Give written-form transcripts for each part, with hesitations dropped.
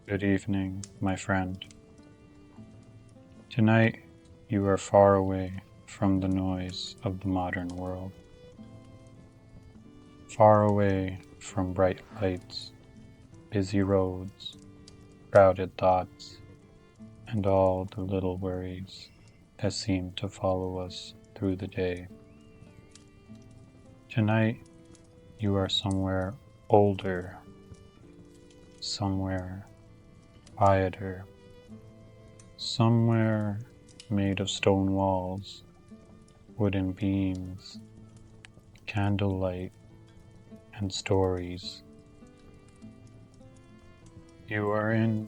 Good evening, my friend. Tonight you are far away from the noise of the modern world, far away from bright lights, busy roads, crowded thoughts, and all the little worries that seem to follow us through the day. Tonight you are somewhere older, somewhere quieter, somewhere made of stone walls, wooden beams, candlelight, and stories. You are in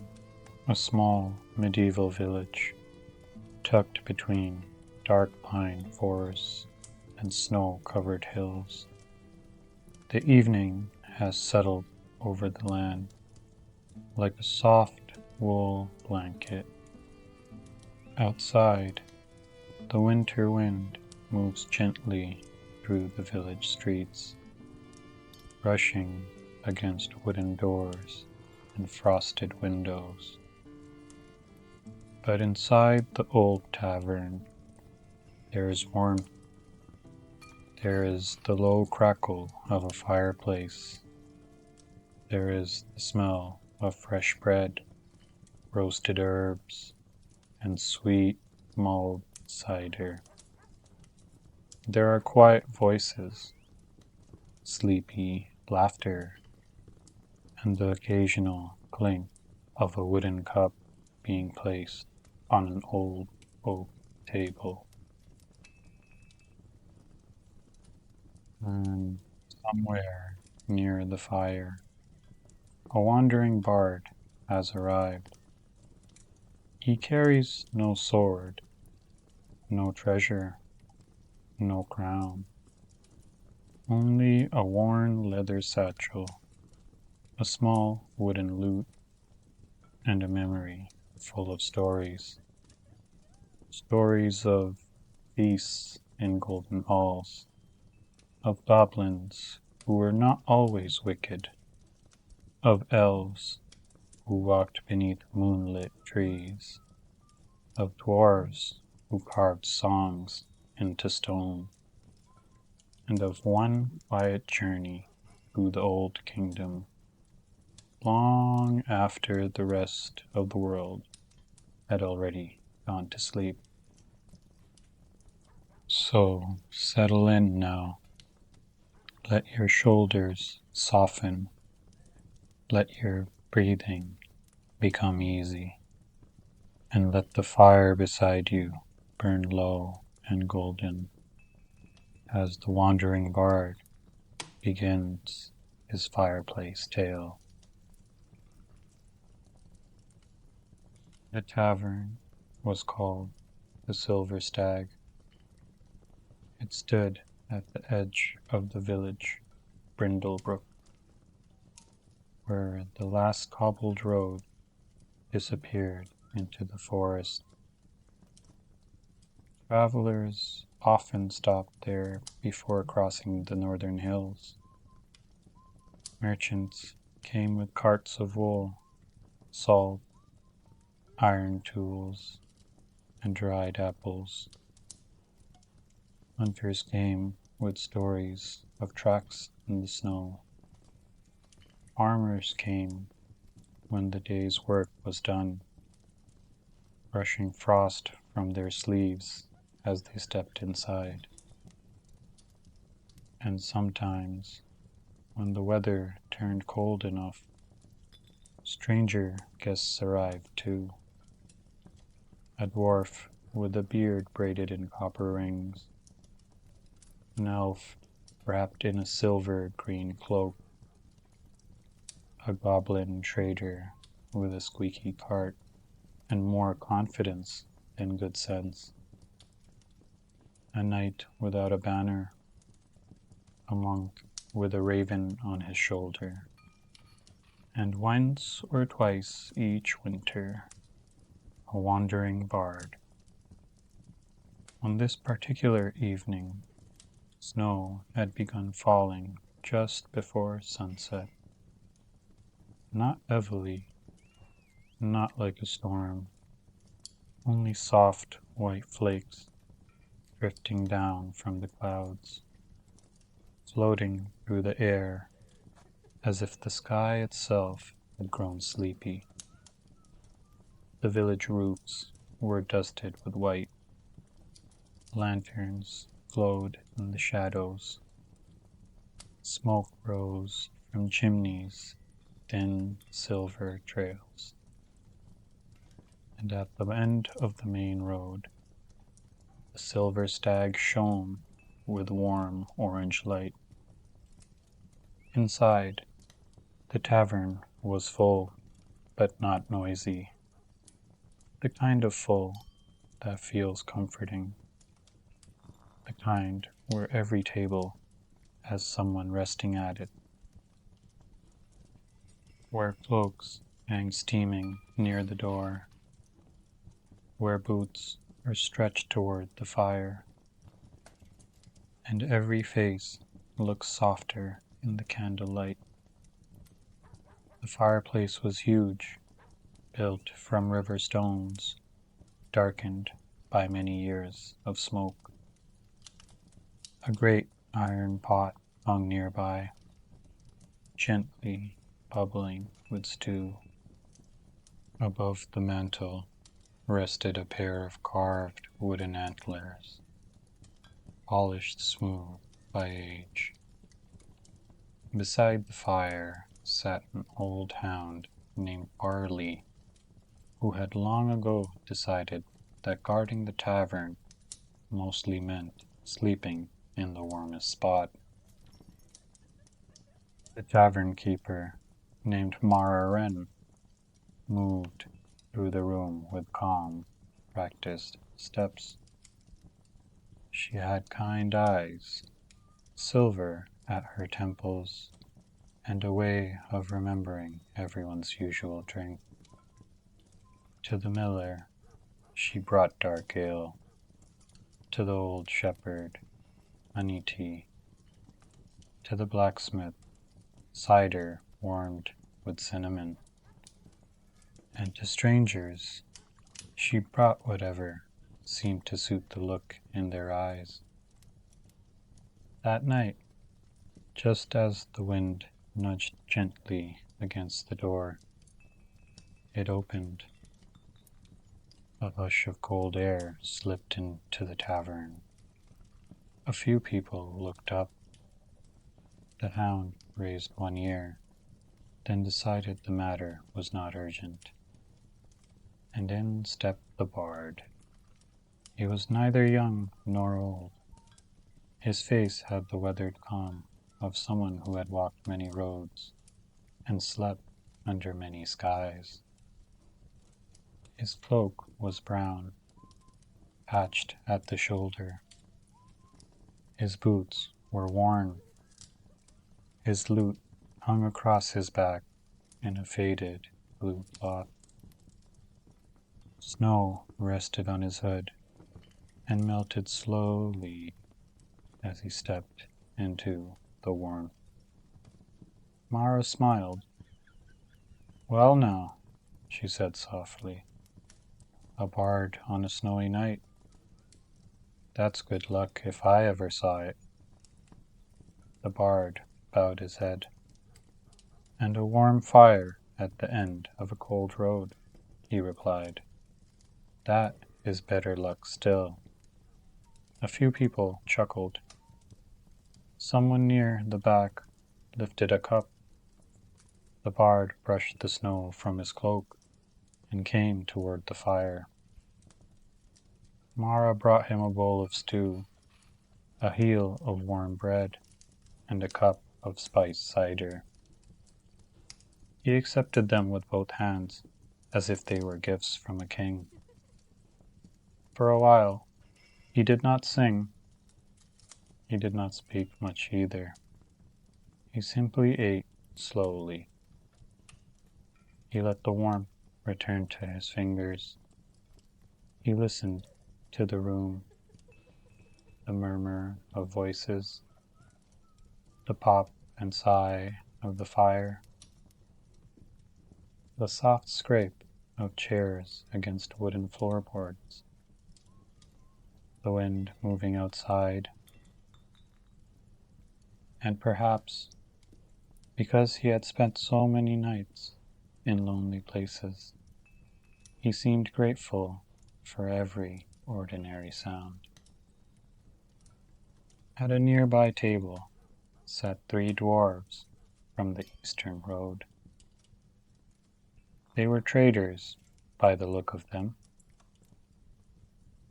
a small medieval village, tucked between dark pine forests and snow-covered hills. The evening has settled over the land like a soft wool blanket. Outside, the winter wind moves gently through the village streets, brushing against wooden doors and frosted windows. But inside the old tavern, there is warmth. There is the low crackle of a fireplace. There is the smell of fresh bread, roasted herbs, and sweet mulled cider. There are quiet voices, sleepy laughter, and the occasional clink of a wooden cup being placed on an old oak table. And somewhere near the fire, a wandering bard has arrived. He carries no sword, no treasure, no crown, only a worn leather satchel, a small wooden lute, and a memory full of stories. Stories of feasts in golden halls, of goblins who were not always wicked, of elves who walked beneath moonlit trees, of dwarves who carved songs into stone, and of one quiet journey through the old kingdom, long after the rest of the world had already gone to sleep. So settle in now. Let your shoulders soften. Let your breathing become easy. And let the fire beside you burn low and golden as the wandering bard begins his fireplace tale. The tavern was called the Silver Stag. It stood at the edge of the village, Brindlebrook, where the last cobbled road disappeared into the forest. Travelers often stopped there before crossing the northern hills. Merchants came with carts of wool, salt, iron tools, and dried apples. Hunters came with stories of tracks in the snow. Farmers came when the day's work was done, brushing frost from their sleeves as they stepped inside. And sometimes, when the weather turned cold enough, stranger guests arrived too. A dwarf with a beard braided in copper rings, an elf wrapped in a silver-green cloak, a goblin trader with a squeaky cart and more confidence than good sense, a knight without a banner, a monk with a raven on his shoulder, and once or twice each winter, a wandering bard. On this particular evening, snow had begun falling just before sunset. Not heavily, not like a storm, only soft white flakes drifting down from the clouds, floating through the air as if the sky itself had grown sleepy. The village roofs were dusted with white. Lanterns glowed in the shadows. Smoke rose from chimneys, thin silver trails. And at the end of the main road, the silver stag shone with warm orange light. Inside, the tavern was full, but not noisy. The kind of full that feels comforting. The kind where every table has someone resting at it. Where cloaks hang steaming near the door. Where boots are stretched toward the fire. And every face looks softer in the candlelight. The fireplace was huge, built from river stones, darkened by many years of smoke. A great iron pot hung nearby, gently bubbling with stew. Above the mantel rested a pair of carved wooden antlers, polished smooth by age. Beside the fire sat an old hound named Barley, who had long ago decided that guarding the tavern mostly meant sleeping in the warmest spot. The tavern keeper, named Mara Wren, moved through the room with calm, practiced steps. She had kind eyes, silver at her temples, and a way of remembering everyone's usual drink. To the miller, she brought dark ale. To the old shepherd, honey tea. To the blacksmith, cider warmed with cinnamon. And to strangers, she brought whatever seemed to suit the look in their eyes. That night, just as the wind nudged gently against the door, it opened. A hush of cold air slipped into the tavern. A few people looked up. The hound raised one ear, then decided the matter was not urgent. And in stepped the bard. He was neither young nor old. His face had the weathered calm of someone who had walked many roads and slept under many skies. His cloak was brown, patched at the shoulder. His boots were worn. His lute hung across his back in a faded blue cloth. Snow rested on his hood and melted slowly as he stepped into the warmth. Mara smiled. "Well now," she said softly, "a bard on a snowy night. That's good luck if I ever saw it." The bard bowed his head. "And a warm fire at the end of a cold road," he replied. "That is better luck still." A few people chuckled. Someone near the back lifted a cup. The bard brushed the snow from his cloak and came toward the fire. Mara brought him a bowl of stew, a heel of warm bread, and a cup of spiced cider. He accepted them with both hands, as if they were gifts from a king. For a while, he did not sing. He did not speak much either. He simply ate slowly. He let the warmth return to his fingers. He listened to the room, the murmur of voices, the pop and sigh of the fire, the soft scrape of chairs against wooden floorboards, the wind moving outside, and perhaps because he had spent so many nights in lonely places, he seemed grateful for every ordinary sound. At a nearby table sat 3 dwarves from the eastern road. They were traders by the look of them.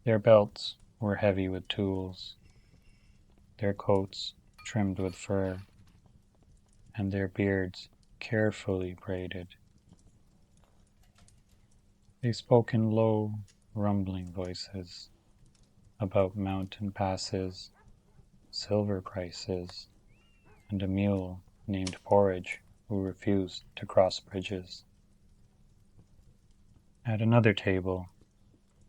Their belts were heavy with tools, their coats trimmed with fur, and their beards carefully braided. They spoke in low, rumbling voices about mountain passes, silver prices, and a mule named Porridge who refused to cross bridges. At another table,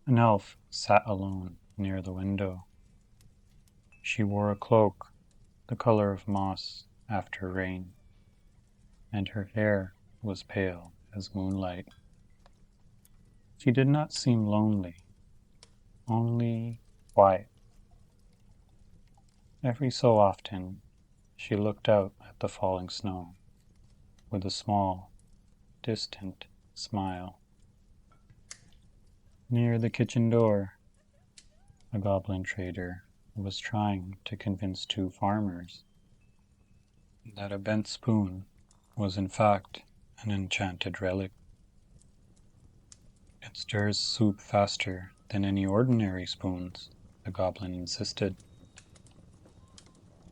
an elf sat alone near the window. She wore a cloak the color of moss after rain, and her hair was pale as moonlight. She did not seem lonely, only quiet. Every so often, she looked out at the falling snow with a small, distant smile. Near the kitchen door, a goblin trader was trying to convince 2 farmers that a bent spoon was in fact an enchanted relic. It stirs soup faster than any ordinary spoons, the goblin insisted.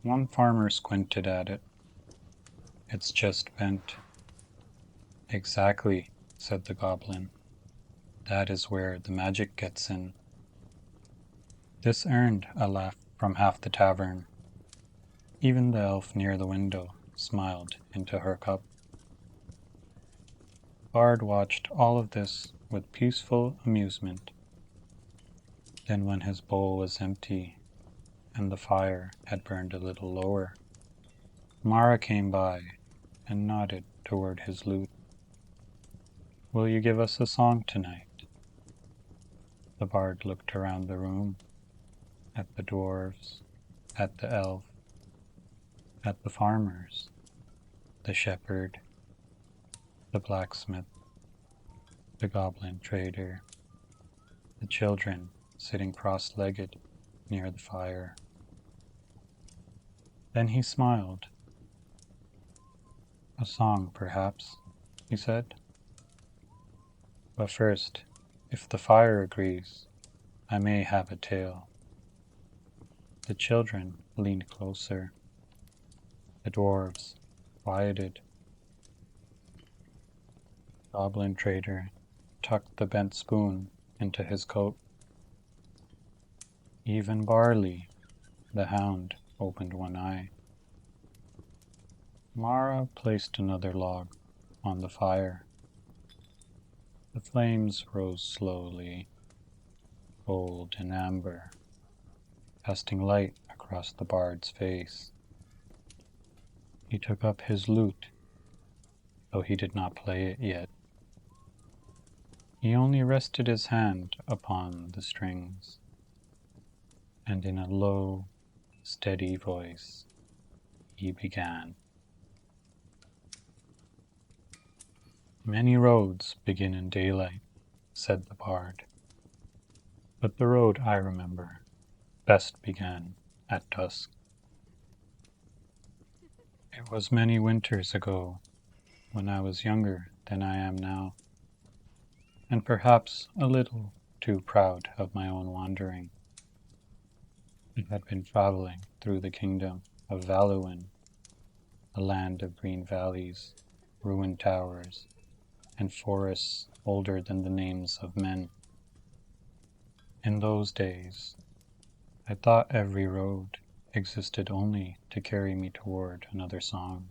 One farmer squinted at it. It's just bent. Exactly, said the goblin. That is where the magic gets in. This earned a laugh from half the tavern. Even the elf near the window smiled into her cup. Bard watched all of this with peaceful amusement. Then when his bowl was empty and the fire had burned a little lower, Mara came by and nodded toward his lute. Will you give us a song tonight? The bard looked around the room, at the dwarves, at the elf, at the farmers, the shepherd, the blacksmith, the goblin trader, the children sitting cross-legged near the fire. Then he smiled. A song, perhaps, he said. But first, if the fire agrees, I may have a tale. The children leaned closer. The dwarves quieted. The goblin trader tucked the bent spoon into his coat. Even Barley, the hound, opened one eye. Mara placed another log on the fire. The flames rose slowly, gold and amber, casting light across the bard's face. He took up his lute, though he did not play it yet. He only rested his hand upon the strings, and in a low, steady voice, he began. Many roads begin in daylight, said the bard, but the road I remember best began at dusk. It was many winters ago, when I was younger than I am now, and perhaps a little too proud of my own wandering. I had been traveling through the kingdom of Valuin, a land of green valleys, ruined towers, and forests older than the names of men. In those days, I thought every road existed only to carry me toward another song.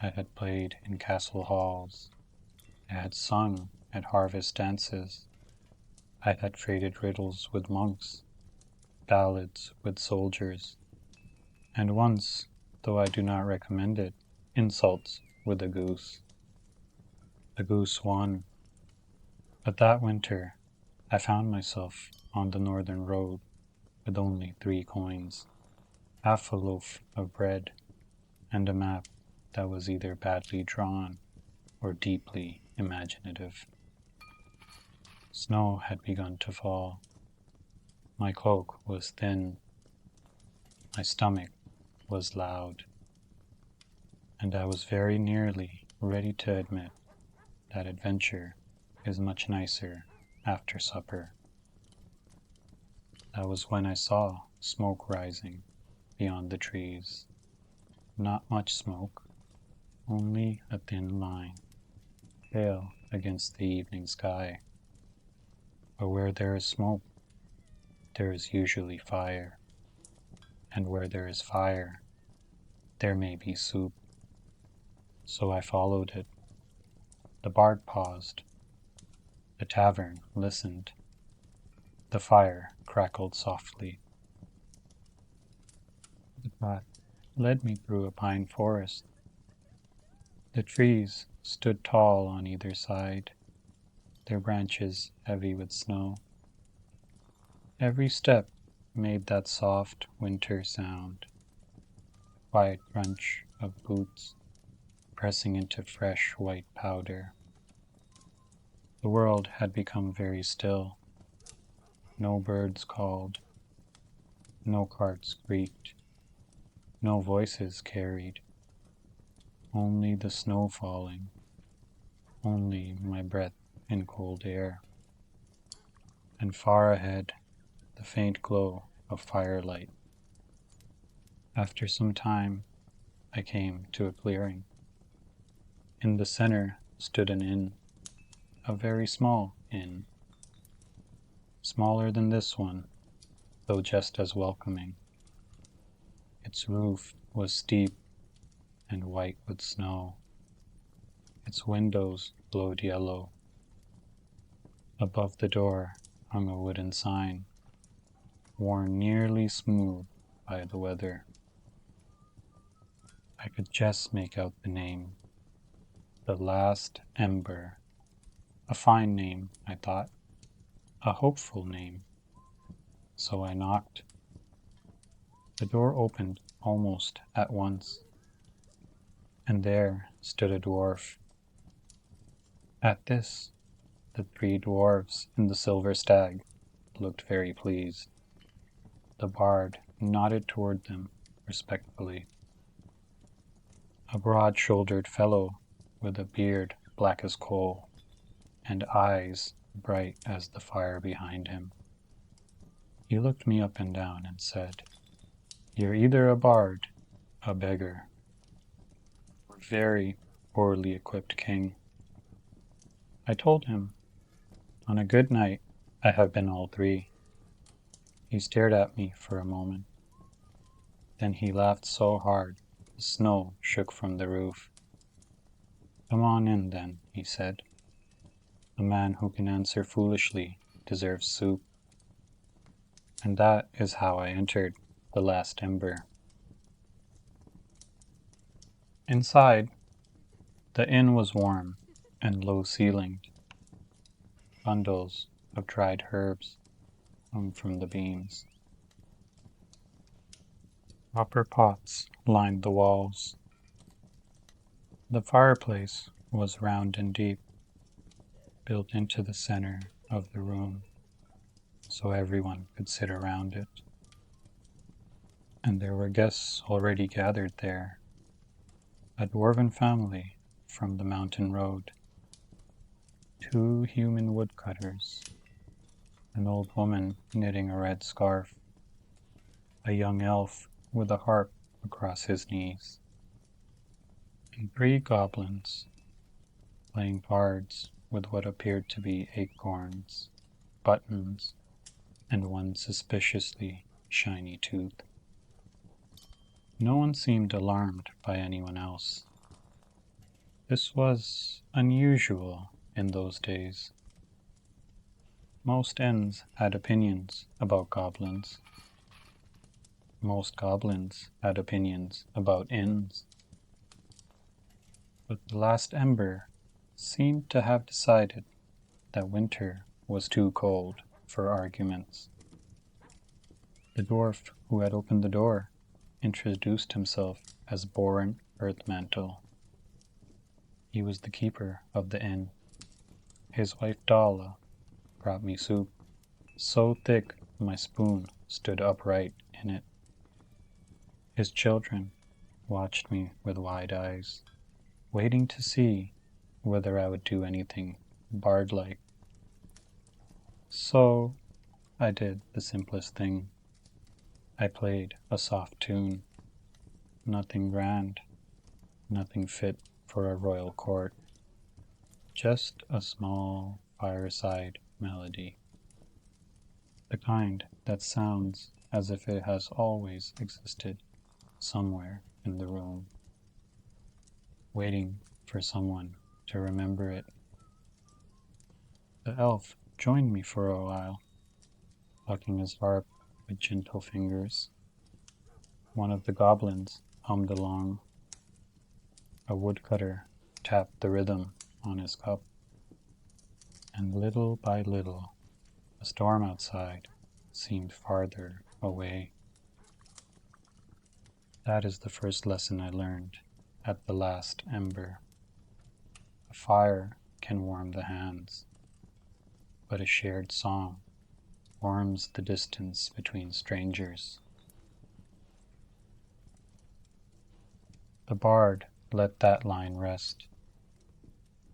I had played in castle halls. I had sung at harvest dances. I had traded riddles with monks, ballads with soldiers, and once, though I do not recommend it, insults with a goose. The goose won, But that winter, I found myself on the northern road with only 3 coins, half a loaf of bread, and a map that was either badly drawn or deeply imaginative. Snow had begun to fall. My cloak was thin. My stomach was loud. And I was very nearly ready to admit that adventure is much nicer after supper. That was when I saw smoke rising beyond the trees. Not much smoke, only a thin line, pale against the evening sky. But where there is smoke, there is usually fire. And where there is fire, there may be soup. So I followed it. The bard paused. The tavern listened. The fire crackled softly. The path led me through a pine forest. The trees stood tall on either side, their branches heavy with snow. Every step made that soft winter sound, quiet crunch of boots pressing into fresh white powder. The world had become very still. No birds called, no carts creaked, no voices carried, only the snow falling, only my breath in cold air. And far ahead, the faint glow of firelight. After some time, I came to a clearing. In the center stood an inn, a very small inn, smaller than this one, though just as welcoming. Its roof was steep and white with snow. Its windows glowed yellow. Above the door hung a wooden sign, worn nearly smooth by the weather. I could just make out the name, The Last Ember. A fine name, I thought, a hopeful name. So I knocked. The door opened almost at once, and there stood a dwarf. At this, the 3 dwarves in the silver stag looked very pleased. The bard nodded toward them respectfully. A broad-shouldered fellow with a beard black as coal and eyes bright as the fire behind him. He looked me up and down and said, "You're either a bard, a beggar, or very poorly equipped king." I told him, "On a good night, I have been all 3. He stared at me for a moment. Then he laughed so hard the snow shook from the roof. "Come on in, then," he said. "A man who can answer foolishly deserves soup." And that is how I entered the Last Ember. Inside, the inn was warm and low-ceilinged. Bundles of dried herbs hung from the beams. Copper pots lined the walls. The fireplace was round and deep, built into the center of the room, so everyone could sit around it. And there were guests already gathered there, a dwarven family from the mountain road, 2 human woodcutters, an old woman knitting a red scarf, a young elf with a harp across his knees, and 3 goblins playing bards with what appeared to be acorns, buttons, and one suspiciously shiny tooth. No one seemed alarmed by anyone else. This was unusual in those days. Most inns had opinions about goblins. Most goblins had opinions about inns. But the Last Ember seemed to have decided that winter was too cold for arguments. The dwarf who had opened the door introduced himself as Borin Earthmantle. He was the keeper of the inn. His wife Dalla brought me soup, so thick my spoon stood upright in it. His children watched me with wide eyes, waiting to see whether I would do anything bard-like. So I did the simplest thing. I played a soft tune, nothing grand, nothing fit for a royal court, just a small fireside melody. The kind that sounds as if it has always existed somewhere in the room, waiting for someone to remember it. The elf joined me for a while, plucking his harp with gentle fingers. One of the goblins hummed along. A woodcutter tapped the rhythm on his cup. And little by little, the storm outside seemed farther away. That is the first lesson I learned at the last ember. A fire can warm the hands, but a shared song warms the distance between strangers. The bard let that line rest.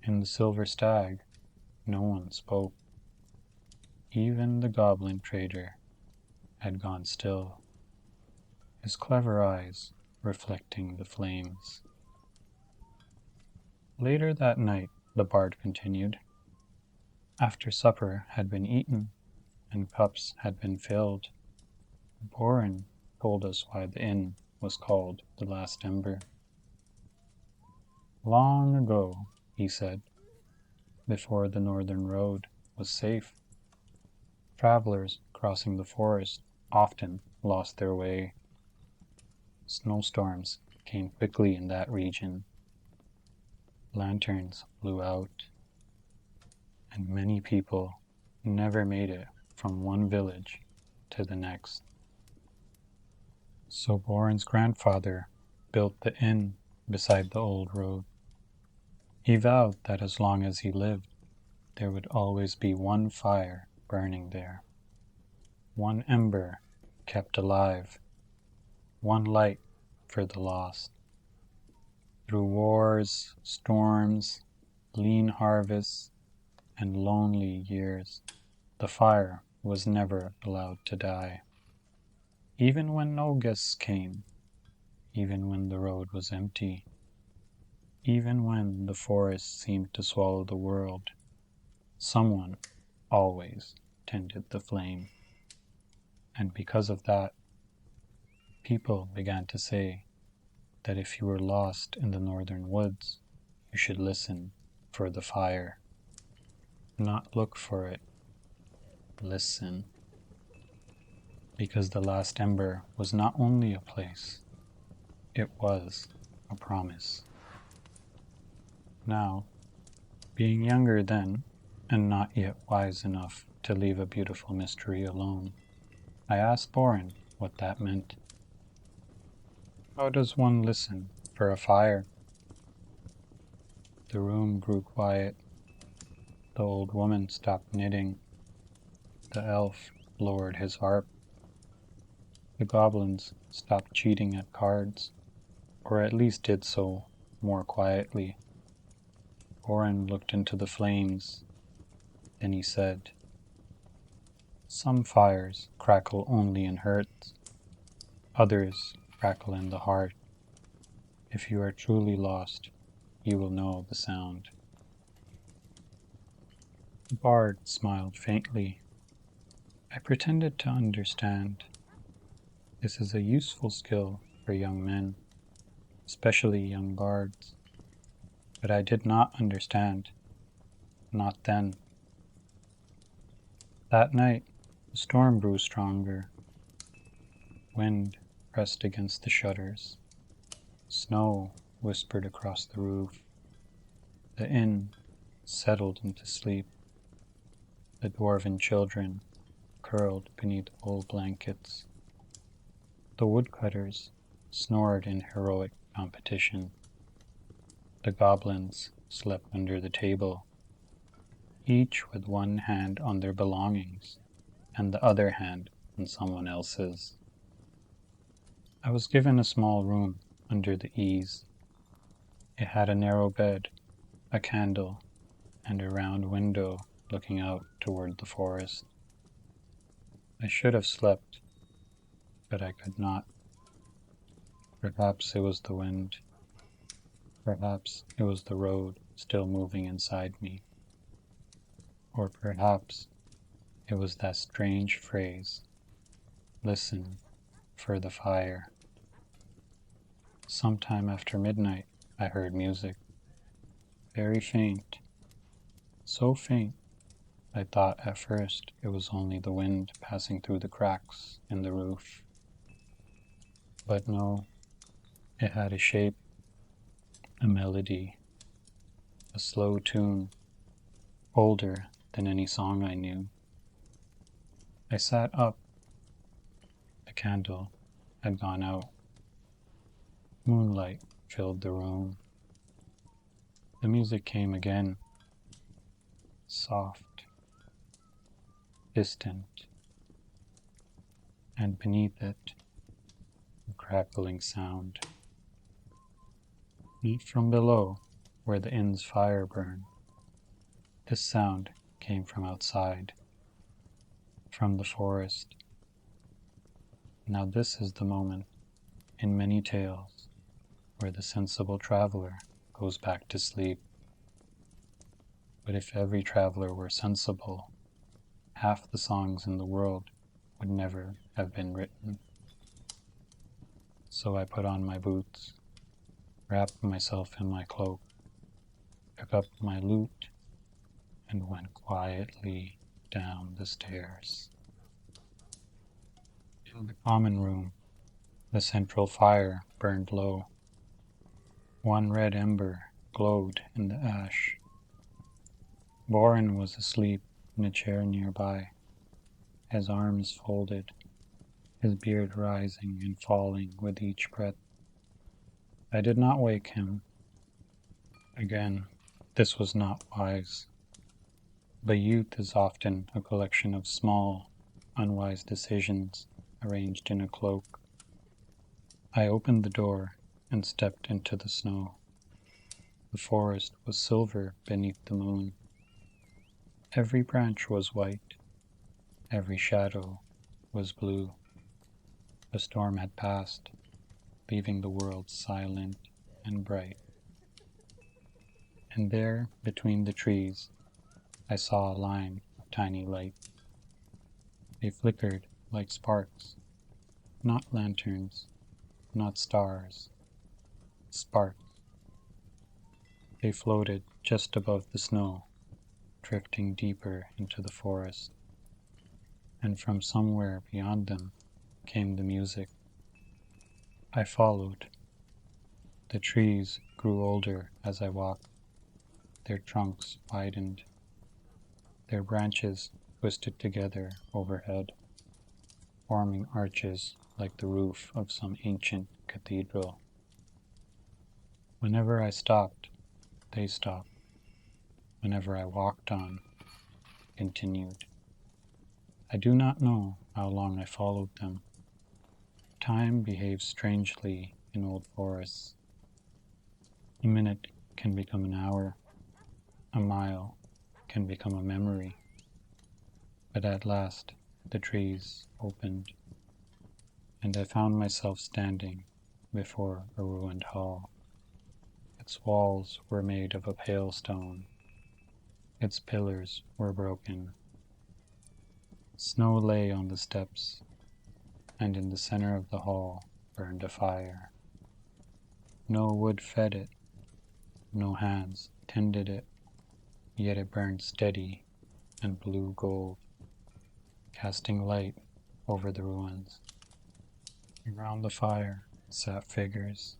In the Silver Stag, no one spoke. Even the goblin trader had gone still, his clever eyes reflecting the flames. Later that night, the bard continued. After supper had been eaten and cups had been filled, Borin told us why the inn was called the Last Ember. Long ago, he said, before the northern road was safe, travelers crossing the forest often lost their way. Snowstorms came quickly in that region. Lanterns blew out, and many people never made it from one village to the next. So Borin's grandfather built the inn beside the old road. He vowed that as long as he lived, there would always be one fire burning there, one ember kept alive, one light for the lost. Through wars, storms, lean harvests, and lonely years, the fire was never allowed to die. Even when no guests came, even when the road was empty, even when the forest seemed to swallow the world, someone always tended the flame. And because of that, people began to say that if you were lost in the northern woods, you should listen for the fire. Not look for it, listen. Because the last ember was not only a place, it was a promise. Now, being younger then, and not yet wise enough to leave a beautiful mystery alone, I asked Borin what that meant. How does one listen for a fire? The room grew quiet. The old woman stopped knitting. The elf lowered his harp. The goblins stopped cheating at cards, or at least did so more quietly. Borin looked into the flames. Then he said, "Some fires crackle only in hearts. Others crackle in the heart. If you are truly lost, you will know the sound." The bard smiled faintly. I pretended to understand. This is a useful skill for young men, especially young bards. But I did not understand. Not then. That night, the storm grew stronger. Wind pressed against the shutters. Snow whispered across the roof. The inn settled into sleep. the dwarven children curled beneath old blankets. The woodcutters snored in heroic competition. The goblins slept under the table, each with one hand on their belongings and the other hand on someone else's. I was given a small room under the eaves. It had a narrow bed, a candle, and a round window looking out toward the forest. I should have slept, but I could not. Perhaps it was the wind. Perhaps it was the road still moving inside me. Or perhaps it was that strange phrase, "Listen for the fire." Sometime after midnight I heard music, very faint, so faint I thought at first it was only the wind passing through the cracks in the roof. But no, it had a shape, a melody, a slow tune, older than any song I knew. I sat up. The candle had gone out. Moonlight filled the room. The music came again, soft, distant, and beneath it, a crackling sound. Not from below, where the inn's fire burned. This sound came from outside, from the forest. Now this is the moment, in many tales, where the sensible traveler goes back to sleep. But if every traveler were sensible, half the songs in the world would never have been written. So I put on my boots, wrapped myself in my cloak, took up my lute, and went quietly down the stairs. In the common room, the central fire burned low. One red ember glowed in the ash. Boren was asleep in a chair nearby, his arms folded, his beard rising and falling with each breath. I did not wake him. Again, this was not wise. But youth is often a collection of small, unwise decisions arranged in a cloak. I opened the door and stepped into the snow. The forest was silver beneath the moon. Every branch was white. Every shadow was blue. The storm had passed, leaving the world silent and bright. And there, between the trees, I saw a line of tiny lights. They flickered like sparks, not lanterns, not stars, sparks. They floated just above the snow, drifting deeper into the forest. And from somewhere beyond them came the music. I followed. The trees grew older as I walked. Their trunks widened. Their branches twisted together overhead, forming arches like the roof of some ancient cathedral. Whenever I stopped, they stopped. Whenever I walked on, continued. I do not know how long I followed them. Time behaves strangely in old forests. A minute can become an hour. A mile can become a memory. But at last the trees opened, and I found myself standing before a ruined hall. Its walls were made of a pale stone. Its pillars were broken. Snow lay on the steps, and in the center of the hall burned a fire. No wood fed it, no hands tended it, yet it burned steady and blue gold, casting light over the ruins. Around the fire sat figures.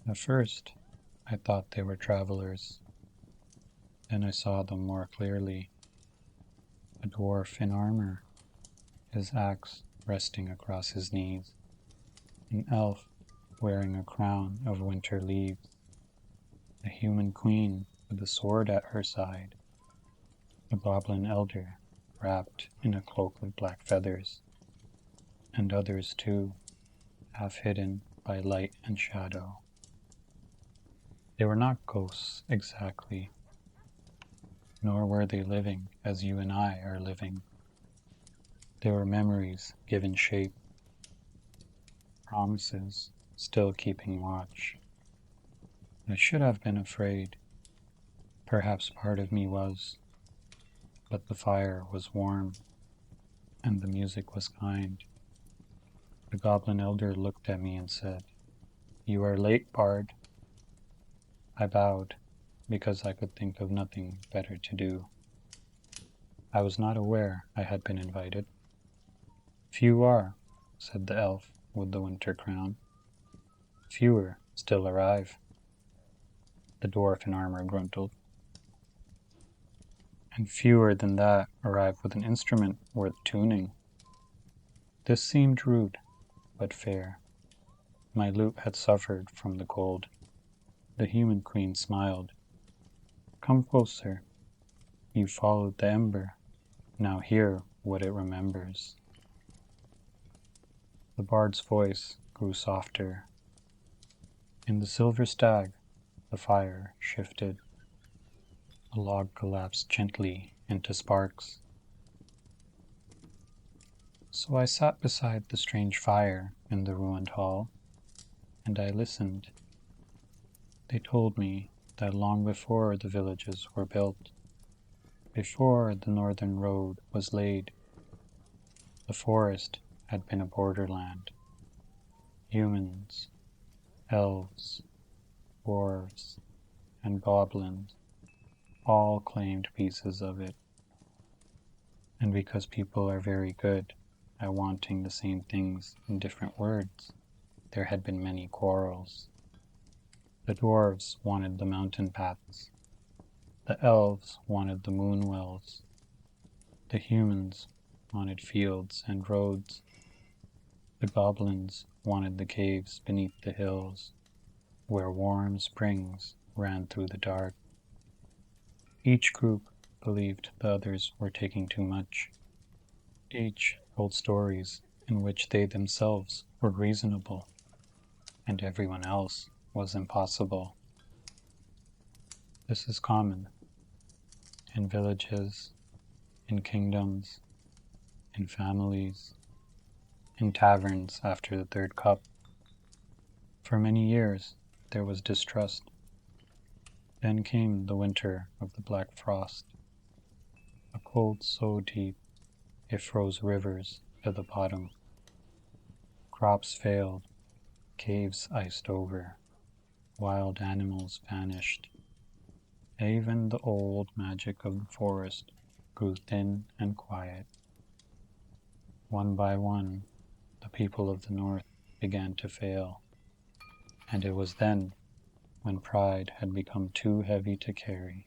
At first, I thought they were travelers. Then I saw them more clearly. a dwarf in armor, his axe resting across his knees, an elf wearing a crown of winter leaves, a human queen with a sword at her side, a goblin elder wrapped in a cloak of black feathers, and others too, half hidden by light and shadow. They were not ghosts exactly, nor were they living as you and I are living. They were memories given shape, promises still keeping watch. I should have been afraid. Perhaps part of me was, but the fire was warm, and the music was kind. The goblin elder looked at me and said, "You are late, bard." I bowed, because I could think of nothing better to do. I was not aware I had been invited. "Few are," said the elf with the winter crown. "Fewer still arrive," the dwarf in armor grunted. "And fewer than that arrive with an instrument worth tuning." This seemed rude, but fair. My lute had suffered from the cold. The human queen smiled. "Come closer. You followed the ember. Now hear what it remembers." The bard's voice grew softer. In the silver stag, the fire shifted. A log collapsed gently into sparks. So I sat beside the strange fire in the ruined hall, and I listened. They told me that long before the villages were built, before the northern road was laid, the forest had been a borderland. Humans, elves, dwarves, and goblins all claimed pieces of it. And because people are very good at wanting the same things in different words, there had been many quarrels. The dwarves wanted the mountain paths. The elves wanted the moon wells. The humans wanted fields and roads. The goblins wanted the caves beneath the hills, where warm springs ran through the dark. Each group believed the others were taking too much. Each told stories in which they themselves were reasonable, and everyone else was impossible. This is common in villages, in kingdoms, in families, in taverns after the third cup. For many years there was distrust. Then came the winter of the black frost, a cold so deep it froze rivers to the bottom. Crops failed, caves iced over, wild animals vanished. Even the old magic of the forest grew thin and quiet. One by one, the people of the north began to fail, and it was then, when pride had become too heavy to carry,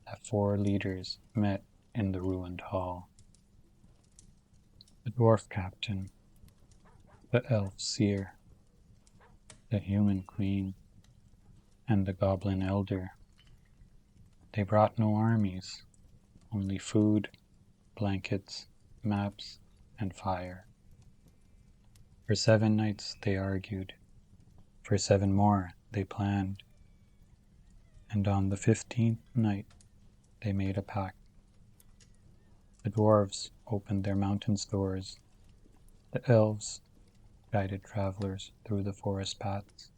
that four leaders met in the ruined hall. The dwarf captain, the elf seer, the human queen, and the goblin elder. They brought no armies, only food, blankets, maps, and fire. For 7 nights they argued, for 7 more they planned, and on the 15th night they made a pact. The dwarves opened their mountain's doors, the elves guided travelers through the forest paths,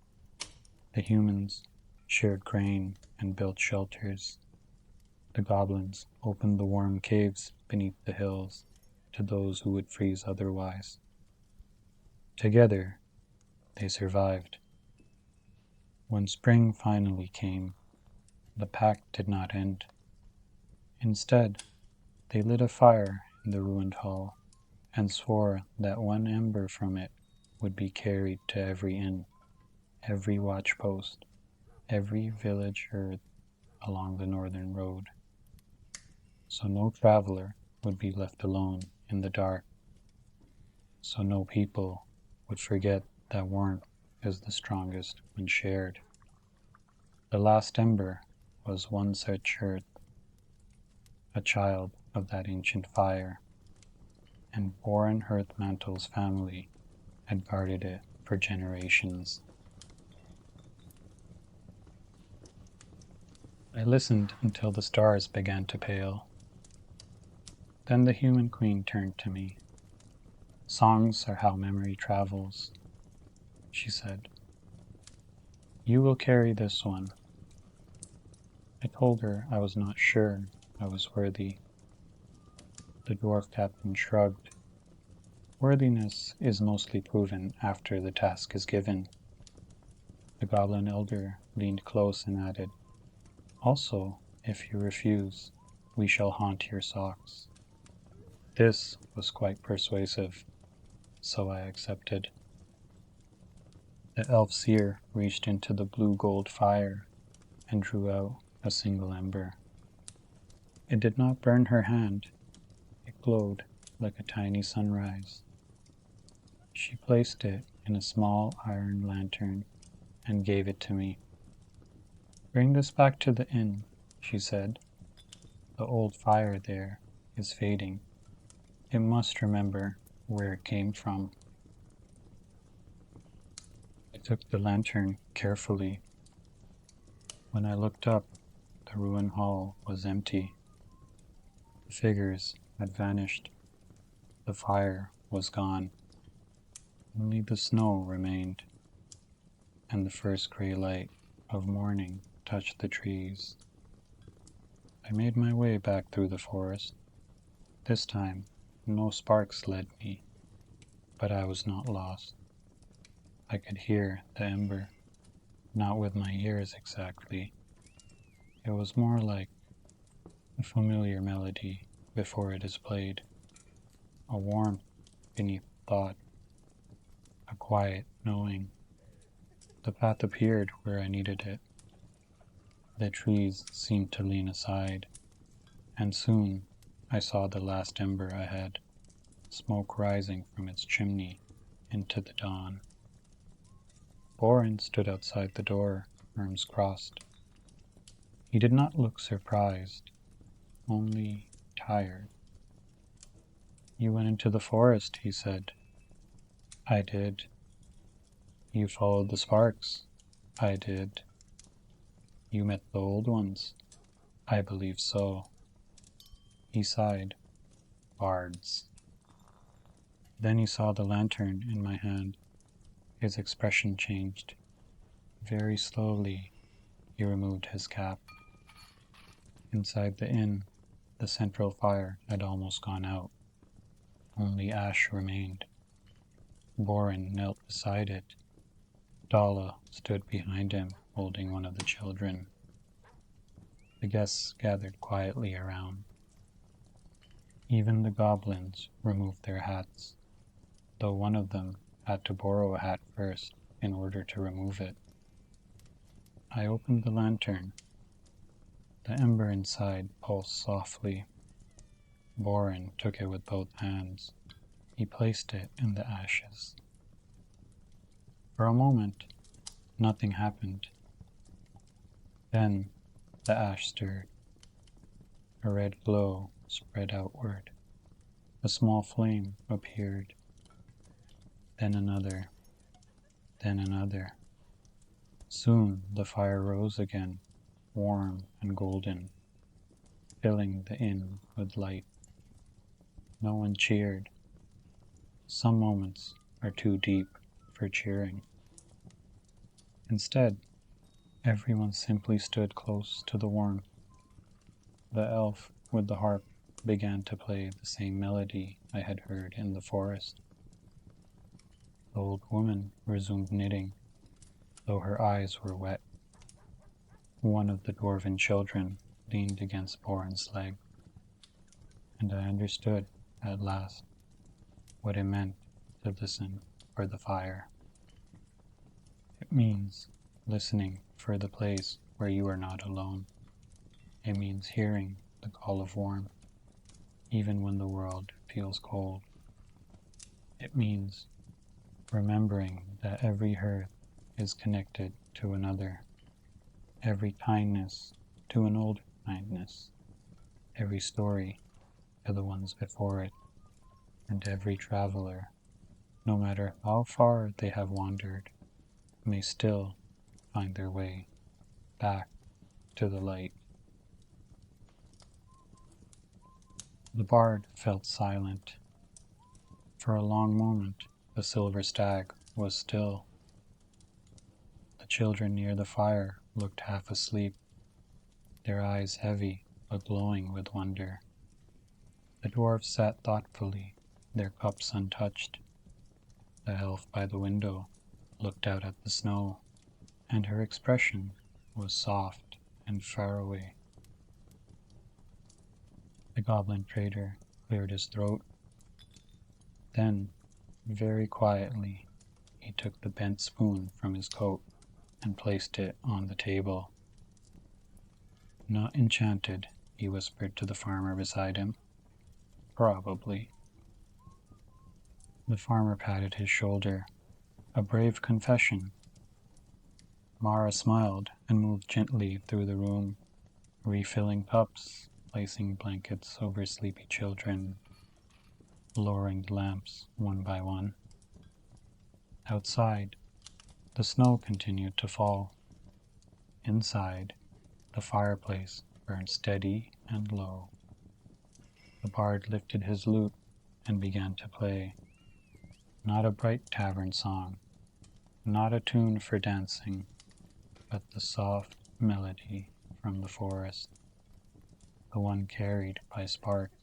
the humans shared grain and built shelters, the goblins opened the warm caves beneath the hills to those who would freeze otherwise. Together, they survived. When spring finally came, the pact did not end. Instead, they lit a fire in the ruined hall and swore that one ember from it would be carried to every inn, every watch post, every village hearth along the northern road. So no traveler would be left alone in the dark, so no people would forget that warmth is the strongest when shared. The last ember was one such earth, a child of that ancient fire, and Boran Hearthmantle's family had guarded it for generations. I listened until the stars began to pale. Then the human queen turned to me. "Songs are how memory travels," she said. "You will carry this one." I told her I was not sure I was worthy. The dwarf captain shrugged. "Worthiness is mostly proven after the task is given." The goblin elder leaned close and added, "Also, if you refuse, we shall haunt your socks." This was quite persuasive, so I accepted. The elf seer reached into the blue-gold fire and drew out a single ember. It did not burn her hand. It glowed like a tiny sunrise. She placed it in a small iron lantern and gave it to me. "Bring this back to the inn," she said. "The old fire there is fading. It must remember where it came from." I took the lantern carefully. When I looked up, the ruined hall was empty. The figures had vanished. The fire was gone. Only the snow remained, and the first gray light of morning touched the trees. I made my way back through the forest. This time, no sparks led me, but I was not lost. I could hear the ember, not with my ears exactly. It was more like a familiar melody before it is played, a warmth beneath thought, a quiet knowing. The path appeared where I needed it. The trees seemed to lean aside, and soon I saw the last ember ahead, smoke rising from its chimney into the dawn. Boran stood outside the door, arms crossed. He did not look surprised, only tired. "You went into the forest," he said. "I did." "You followed the sparks." "I did." "You met the old ones." "I believe so." He sighed. "Bards." Then he saw the lantern in my hand. His expression changed. Very slowly, he removed his cap. Inside the inn, the central fire had almost gone out. Only ash remained. Boran knelt beside it. Dala stood behind him, holding one of the children. The guests gathered quietly around. Even the goblins removed their hats, though one of them had to borrow a hat first in order to remove it. I opened the lantern. The ember inside pulsed softly. Boran took it with both hands. He placed it in the ashes. For a moment, nothing happened. Then the ash stirred. A red glow spread outward. A small flame appeared. Then another. Then another. Soon the fire rose again, warm and golden, filling the inn with light. No one cheered. Some moments are too deep for cheering. Instead, everyone simply stood close to the warmth. The elf with the harp began to play the same melody I had heard in the forest. The old woman resumed knitting, though her eyes were wet. One of the dwarven children leaned against Boran's leg, and I understood, at last, what it meant to listen for the fire. It means listening for the place where you are not alone. It means hearing the call of warmth, even when the world feels cold. It means remembering that every hearth is connected to another, every kindness to an old kindness, every story to the ones before it, and every traveler, no matter how far they have wandered, may still find their way back to the light. The bard felt silent. For a long moment the silver stag was still. The children near the fire looked half asleep, their eyes heavy but glowing with wonder. The dwarves sat thoughtfully, their cups untouched. The elf by the window looked out at the snow, and her expression was soft and far away. The goblin trader cleared his throat. Then, very quietly, he took the bent spoon from his coat and placed it on the table. "Not enchanted," he whispered to the farmer beside him. "Probably." The farmer patted his shoulder. "A brave confession." Mara smiled and moved gently through the room, refilling cups, placing blankets over sleepy children, lowering the lamps one by one. Outside, the snow continued to fall. Inside, the fireplace burned steady and low. The bard lifted his lute and began to play. Not a bright tavern song, not a tune for dancing, but the soft melody from the forest, the one carried by sparks,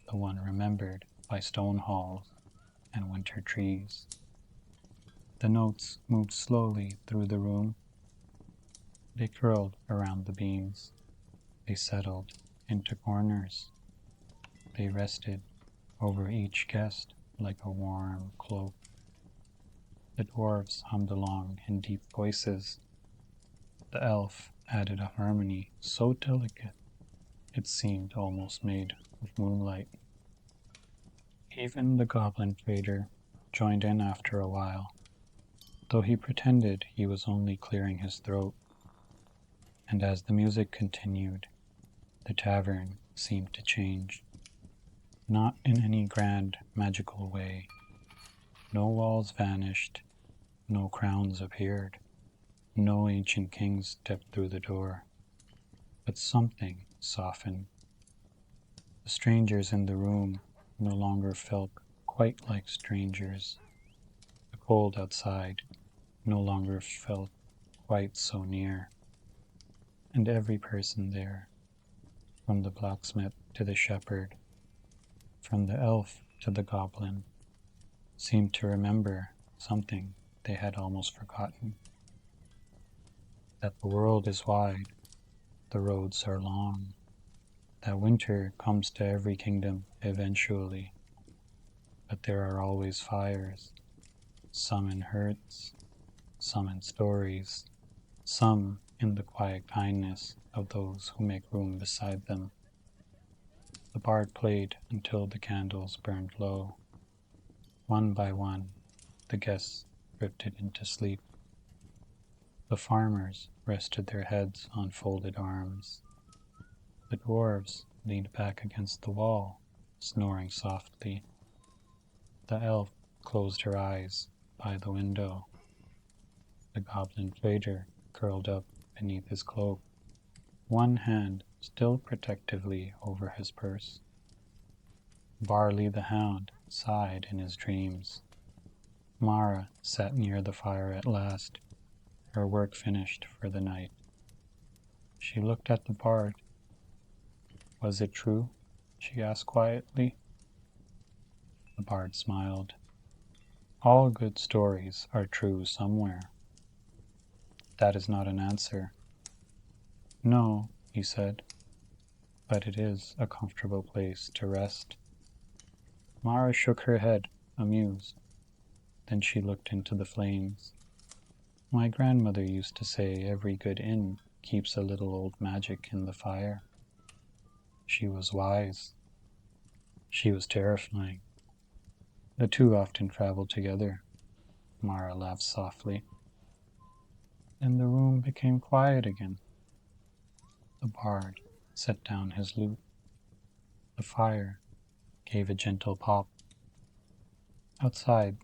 the one remembered by stone halls and winter trees. The notes moved slowly through the room. They curled around the beams. They settled into corners. They rested over each guest like a warm cloak. The dwarves hummed along in deep voices. The elf added a harmony so delicate it seemed almost made of moonlight. Even the goblin trader joined in after a while, though he pretended he was only clearing his throat. And as the music continued, the tavern seemed to change. Not in any grand, magical way. No walls vanished, no crowns appeared, no ancient kings stepped through the door. But something softened. The strangers in the room no longer felt quite like strangers. The cold outside no longer felt quite so near. And every person there, from the blacksmith to the shepherd, from the elf to the goblin, seemed to remember something they had almost forgotten. That the world is wide, the roads are long, that winter comes to every kingdom eventually, but there are always fires, some in hearths, some in stories, some in the quiet kindness of those who make room beside them. The bard played until the candles burned low. One by one, the guests drifted into sleep. The farmers rested their heads on folded arms. The dwarves leaned back against the wall, snoring softly. The elf closed her eyes by the window. The goblin trader curled up beneath his cloak, one hand still protectively over his purse. Barley the hound sighed in his dreams. Mara sat near the fire at last, her work finished for the night. She looked at the bard. "Was it true?" she asked quietly. The bard smiled. "All good stories are true somewhere." "That is not an answer." "No," he said, "but it is a comfortable place to rest." Mara shook her head, amused. Then she looked into the flames. "My grandmother used to say every good inn keeps a little old magic in the fire." She was wise. She was terrifying. The two often traveled together. Mara laughed softly. And the room became quiet again. The bard set down his lute. The fire gave a gentle pop. Outside,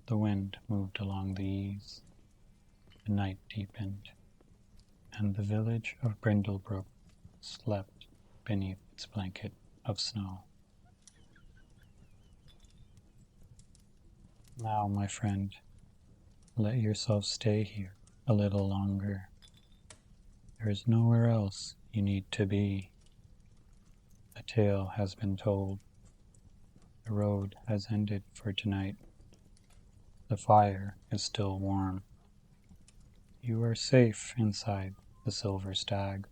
the wind moved along the eaves. The night deepened, and the village of Brindlebrook slept beneath its blanket of snow. Now, my friend, let yourself stay here a little longer. There is nowhere else you need to be. The tale has been told. The road has ended for tonight. The fire is still warm. You are safe inside the Silver Stag.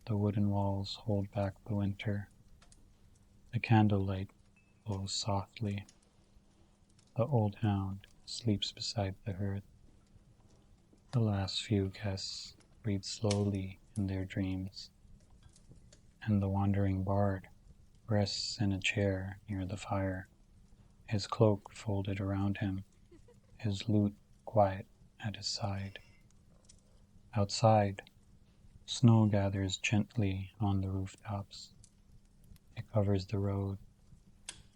The wooden walls hold back the winter. The candlelight glows softly. The old hound sleeps beside the hearth. The last few guests breathe slowly in their dreams. And the wandering bard rests in a chair near the fire, his cloak folded around him, his lute quiet at his side. Outside, snow gathers gently on the rooftops. It covers the road.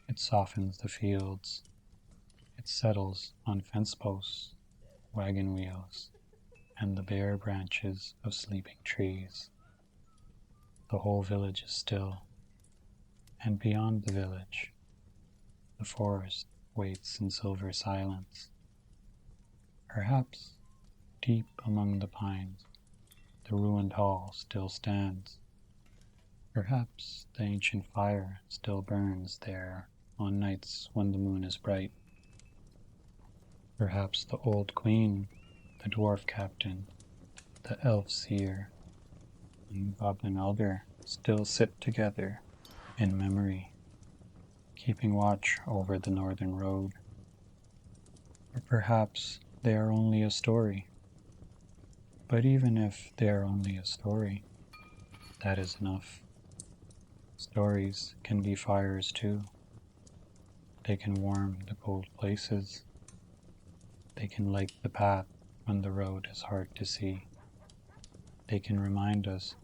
It softens the fields. It settles on fence posts, wagon wheels, and the bare branches of sleeping trees. The whole village is still, and beyond the village, the forest waits in silver silence. Perhaps, deep among the pines, the ruined hall still stands. Perhaps the ancient fire still burns there on nights when the moon is bright. Perhaps the old queen, the dwarf captain, the elf seer, and goblin elder still sit together in memory, keeping watch over the northern road. Or perhaps they are only a story. But even if they are only a story, that is enough. Stories can be fires too. They can warm the cold places. They can light the path when the road is hard to see. They can remind us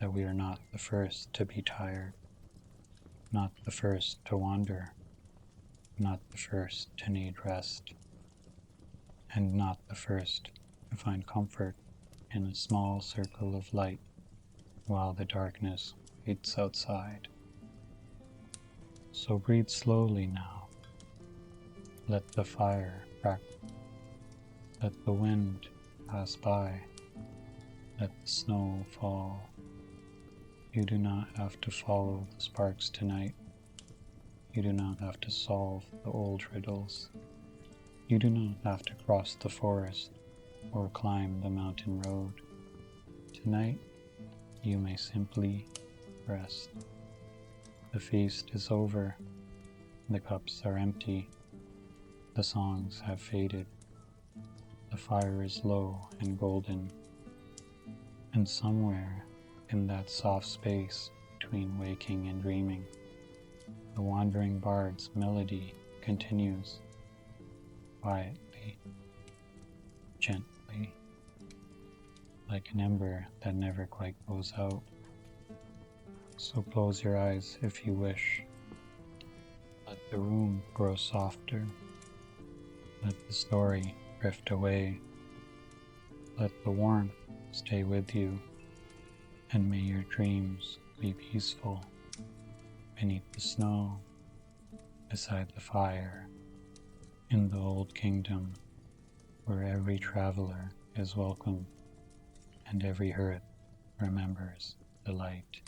that we are not the first to be tired, not the first to wander, not the first to need rest, and not the first to find comfort in a small circle of light while the darkness waits outside. So breathe slowly now. Let the fire crackle. Let the wind pass by. Let the snow fall. You do not have to follow the sparks tonight. You do not have to solve the old riddles. You do not have to cross the forest or climb the mountain road. Tonight, you may simply rest. The feast is over. The cups are empty. The songs have faded. The fire is low and golden. And somewhere in that soft space between waking and dreaming, the wandering bard's melody continues, quietly, gently, like an ember that never quite goes out. So close your eyes if you wish. Let the room grow softer. Let the story drift away. Let the warmth stay with you, and may your dreams be peaceful beneath the snow, beside the fire, in the old kingdom where every traveler is welcome and every hearth remembers the light.